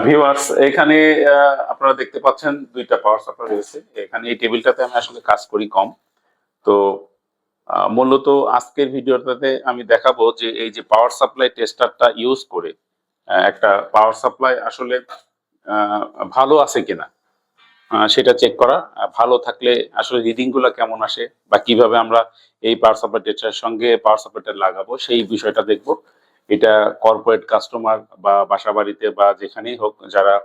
Viewers, এখানে আপনারা দেখতে পাচ্ছেন দুইটা পাওয়ার সাপ্লাই রয়েছে। এখানে এই টেবিলটাতে আমি আসলে কাজ করি কম। তো মূলত আজকের ভিডিওটাতে আমি দেখাবো যে এই যে পাওয়ার সাপ্লাই টেস্টারটা ইউজ করে একটা পাওয়ার সাপ্লাই আসলে ভালো আছে কিনা সেটা চেক করা। ভালো থাকলে আসলে রিডিং গুলা কেমন আসে বা কিভাবে আমরা এই পাওয়ার সাপ্লাই টেস্টারের সঙ্গে পাওয়ার সাপ্লাইটা লাগাবো সেই বিষয়টা দেখবো। এটা কর্পোরেট কাস্টমার বা বাসা বাড়িতে বা যেখানেই হোক, যারা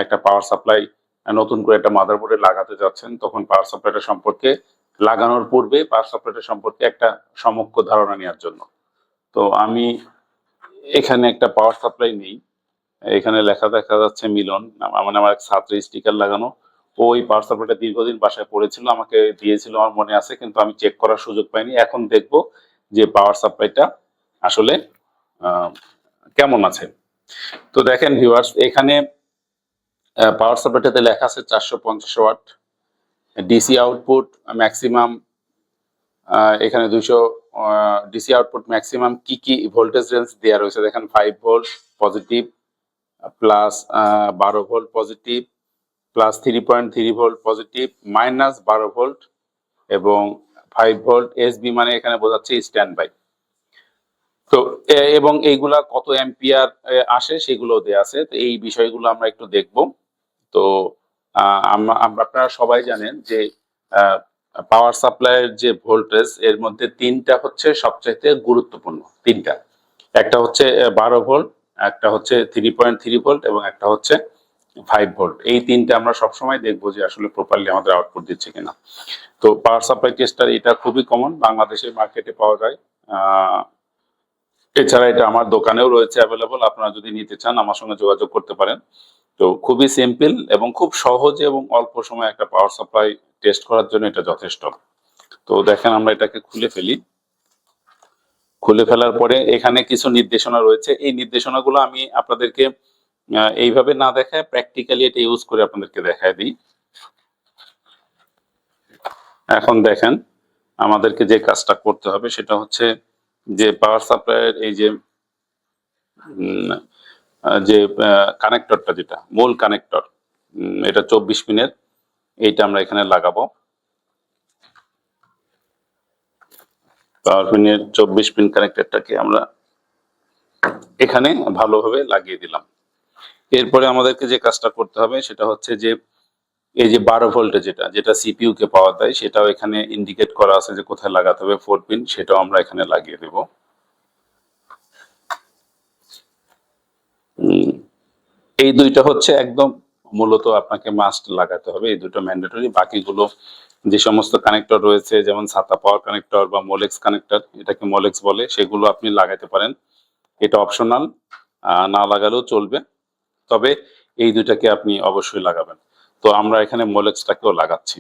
একটা পাওয়ার সাপ্লাই নতুন করে একটা মাদারবোর্ডে লাগাতে যাচ্ছেন, তখন পাওয়ার সাপ্লাইটা সম্পর্কে লাগানোর পূর্বে পাওয়ার সাপ্লাইটা সম্পর্কে একটা সমগ্র ধারণা নেওয়ার জন্য। তো আমি এখানে একটা পাওয়ার সাপ্লাই নেই, এখানে লেখা দেখা যাচ্ছে মিলন, মানে আমার এক ছাত্রের স্টিকার লাগানো। ওই পাওয়ার সাপ্লাইটা দীর্ঘদিন বাসায় পড়েছিল, আমাকে দিয়েছিল, আমার মনে আছে, কিন্তু আমি চেক করার সুযোগ পাইনি। এখন দেখবো যে পাওয়ার সাপ্লাইটা আসলে কেমন আছে। তো দেখেন ভিউয়ার্স, এখানে পাওয়ার সাপ্লাইটাতে লেখা আছে 450 ওয়াট ডিসি আউটপুট ম্যাক্সিমাম। এখানে 200 ডিসি আউটপুট ম্যাক্সিমাম কি কি ভোল্টেজ রেঞ্জ দেওয়া রয়েছে দেখেন। 5 volt positive, plus 12 volt positive, plus 3.3 volt positive, minus 12 volt এবং 5 ভোল্ট এসবি, মানে এখানে বোঝাচ্ছে স্ট্যান্ড বাই। তো এবং এইগুলা কত অ্যাম্পিয়ার আসে সেগুলো দেয়া আছে। তো এই বিষয়গুলো আমরা একটু দেখব। তো আপনারা সবাই জানেন যে পাওয়ার সাপ্লাইয়ের যে ভোল্টেজ, এর মধ্যে তিনটা হচ্ছে সবচাইতে গুরুত্বপূর্ণ। তিনটা, একটা হচ্ছে 12 ভোল্ট, একটা হচ্ছে 3.3 ভোল্ট এবং একটা হচ্ছে 5 ভোল্ট। এই তিনটা আমরা সবসময় দেখবো যে আসলে প্রপারলি আমাদের আউটপুট দিচ্ছে কিনা। তো পাওয়ার সাপ্লাই টেস্টার এটা খুবই কমন, বাংলাদেশের মার্কেটে পাওয়া যায়। এছাড়া এটা আমার দোকানেও রয়েছে অ্যাভেলেবল, আপনারা যদি নিতে চান আমার সঙ্গে যোগাযোগ করতে পারেন। তো খুবই সিম্পল এবং খুব সহজে এবং অল্প সময়ে একটা পাওয়ার সাপ্লাই টেস্ট করার জন্য এটা যথেষ্ট। তো দেখেন, আমরা এটাকে খুলে ফেলি। খুলে ফেলার পরে এখানে কিছু নির্দেশনা রয়েছে। এই নির্দেশনাগুলো আমি আপনাদেরকে এইভাবে না দেখায় প্র্যাকটিক্যালি এটা ইউজ করে আপনাদেরকে দেখায় দিই। এখন দেখেন, আমাদেরকে যে কাজটা করতে হবে সেটা হচ্ছে যে পাওয়ার সাপ্লাইয়ের এই যে কানেক্টরটা, যেটা মূল কানেক্টর, এটা 24 পিনের, এইটা আমরা এখানে লাগাবো। পাওয়ার পিনের 24 পিন কানেক্টরটাকে আমরা এখানে ভালোভাবে লাগিয়ে দিলাম। এরপরে আমাদেরকে যে কাজটা করতে হবে সেটা হচ্ছে যে এই যে 12 ভোল্টে যেটা সিপিইউ কে পাওয়ার দেয়, সেটাও এখানে ইন্ডিকেট করা আছে যে কোথায় লাগাতে হবে। 4 পিন, সেটাও আমরা এখানে লাগিয়ে দেব। এই দুইটা হচ্ছে একদম মূলত আপনাকে মাস্ট লাগাতে হবে, এই দুটো ম্যান্ডেটরি। বাকিগুলো যে সমস্ত কানেক্টর রয়েছে, যেমন ছাতা পাওয়ার কানেক্টর বা মোলেক্স কানেক্টর, এটাকে মোলেক্স বলে, সেগুলো আপনি লাগাতে পারেন। এটা অপশনাল, না লাগালেও চলবে, তবে এই দুইটাকে আপনি অবশ্যই লাগাবেন। তো আমরা এখানে মোলেক্সটাকেও লাগাচ্ছি।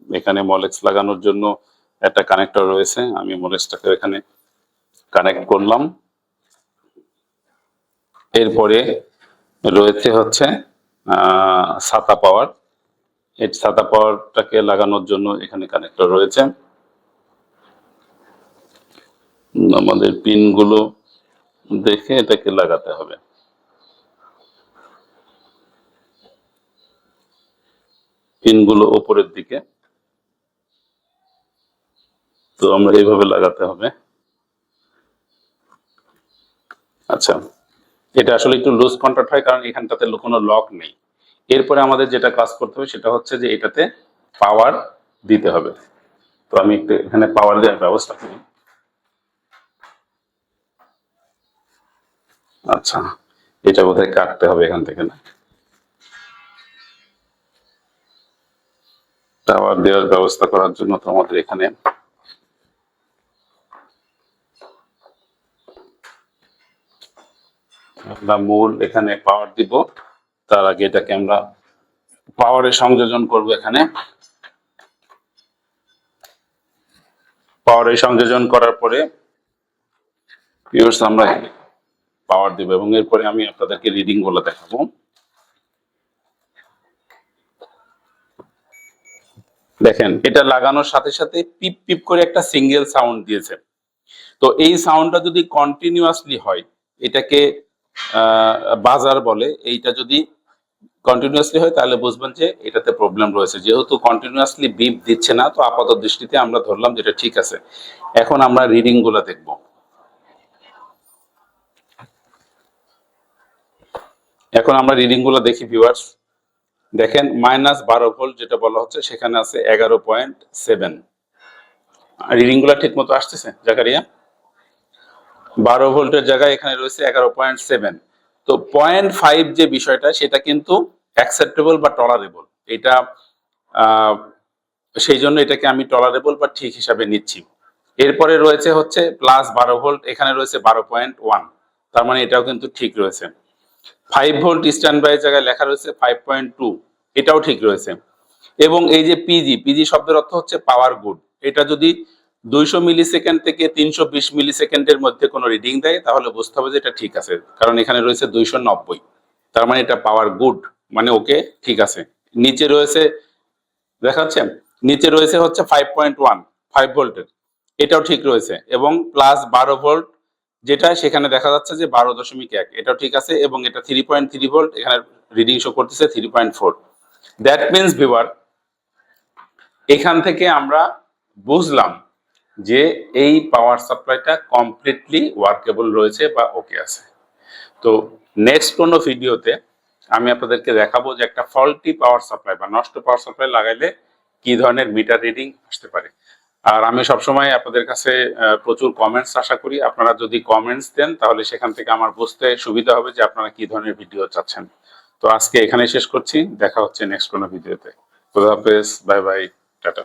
এখানে মোলেক্স লাগানোর জন্য একটা কানেক্টর রয়েছে, আমি মোলেক্সটাকে এখানে কানেক্ট করলাম। এরপরে রয়েছে হচ্ছে ছাতা পাওয়ার। এই ছাতা পাওয়ারটাকে লাগানোর জন্য এখানে কানেক্টর রয়েছে। আমাদের পিনগুলো দেখে এটাকে লাগাতে হবে। পিনগুলো উপরের দিকে, তো আমরা এইভাবে লাগাতে হবে। আচ্ছা, এটা আসলে একটু লুজ কন্ট্যাক্ট হয় কারণ এখানটাতে কোনো লক নেই। এরপরে আমাদের যেটা কাজ করতে হবে সেটা হচ্ছে যে এটাতে পাওয়ার দিতে হবে। তো আমি একটু এখানে পাওয়ার দেওয়ার ব্যবস্থা করি। আচ্ছা, এটা বোধহয় কাটতে হবে এখান থেকে, না? পাওয়ার দেওয়ার ব্যবস্থা করার জন্য তো আমাদের এখানে আমরা মূল এখানে পাওয়ার দিব। তার আগে এটাকে আমরা পাওয়ারে সংযোজন করব। এখানে পাওয়ারে সংযোজন করার পরে আমরা পাওয়ার দিব এবং এরপরে আমি আপনাদেরকে রিডিং গুলো দেখাবো। দেখেন, এটা লাগানোর সাথে সাথে পিপ পিপ করে একটা সিঙ্গেল সাউন্ড দিয়েছে। তো এই সাউন্ডটা যদি কন্টিনিউয়াসলি হয়, এটাকে বাজার বলে, এইটা যদি কন্টিনিউয়াসলি হয় তাহলে বুঝবেন যে এটাতে প্রবলেম রয়েছে। যেহেতু কন্টিনিউয়াসলি বিপ দিচ্ছে না, তো আপাতত দৃষ্টিতে আমরা ধরলাম যেটা ঠিক আছে। এখন আমরা রিডিং গুলো দেখব। এখন আমরা রিডিং গুলো দেখি ভিউয়ার্স। দেখেন -12 ভোল্ট যেটা বলা হচ্ছে সেখানে আছে 11.7। রিডিং গুলো ঠিক মতো আসতেছে জাকারিয়া? 12 ভোল্টের জায়গায় এখানে রয়েছে 11.7। তো 0.5 যে বিষয়টা সেটা কিন্তু অ্যাকসেপ্টেবল বা টলারেবল। এটা সেই জন্য এটাকে আমি টলারেবল বা ঠিক হিসাবে নিচ্ছি। এরপরে রয়েছে হচ্ছে +12 ভোল্ট, এখানে রয়েছে 12.1, তার মানে এটাও কিন্তু ঠিক রয়েছে। 5 ভোল্ট স্ট্যান্ড বাই জায়গায় লেখা রয়েছে 5.2, এটাও ঠিক রয়েছে। এবং এই যে পিজি শব্দের অর্থ হচ্ছে পাওয়ার গুড। এটা যদি 200 মিলি সেকেন্ড থেকে 320 মিলি সেকেন্ডের মধ্যে কোনো রিডিং দেয় তাহলে বুঝতে হবে যে এটা ঠিক আছে, কারণ এখানে রয়েছে 290, তার মানে এটা পাওয়ার গুড, মানে ওকে ঠিক আছে। নিচে রয়েছে, দেখাচ্ছে নিচে রয়েছে হচ্ছে 5.1, 5 ভোল্টের, এটাও ঠিক রয়েছে। এবং +12 ভোল্ট যেটা সেখানে দেখা যাচ্ছে যে 12.1, এটাও ঠিক আছে। এবং এটা 3.3 ভোল্ট, এখানে রিডিং শো করতেছে 3.4। দ্যাট মিনস ভিউয়ার, এখান থেকে আমরা বুঝলাম যে এই পাওয়ার সাপ্লাইটা কমপ্লিটলি ওয়ার্কেবল রয়েছে বা ওকে আছে। তো নেক্সট কোনো ভিডিওতে আমি আপনাদেরকে দেখাবো যে একটা ফল্টি পাওয়ার সাপ্লাই বা নষ্ট পাওয়ার সাপ্লাই লাগাইলে কি ধরনের মিটার রিডিং আসতে পারে। আর আমি সবসময় আপনাদের কাছে প্রচুর কমেন্টস আশা করি। আপনারা যদি কমেন্টস দেন তাহলে সেখান থেকে আমার বুঝতে সুবিধা হবে যে আপনারা কি ধরনের ভিডিও চাচ্ছেন। তো আজকে এখানে শেষ করছি, দেখা হচ্ছে নেক্সট কোনো ভিডিওতে। খোদা হাফেজ, বাই বাই, টাটা।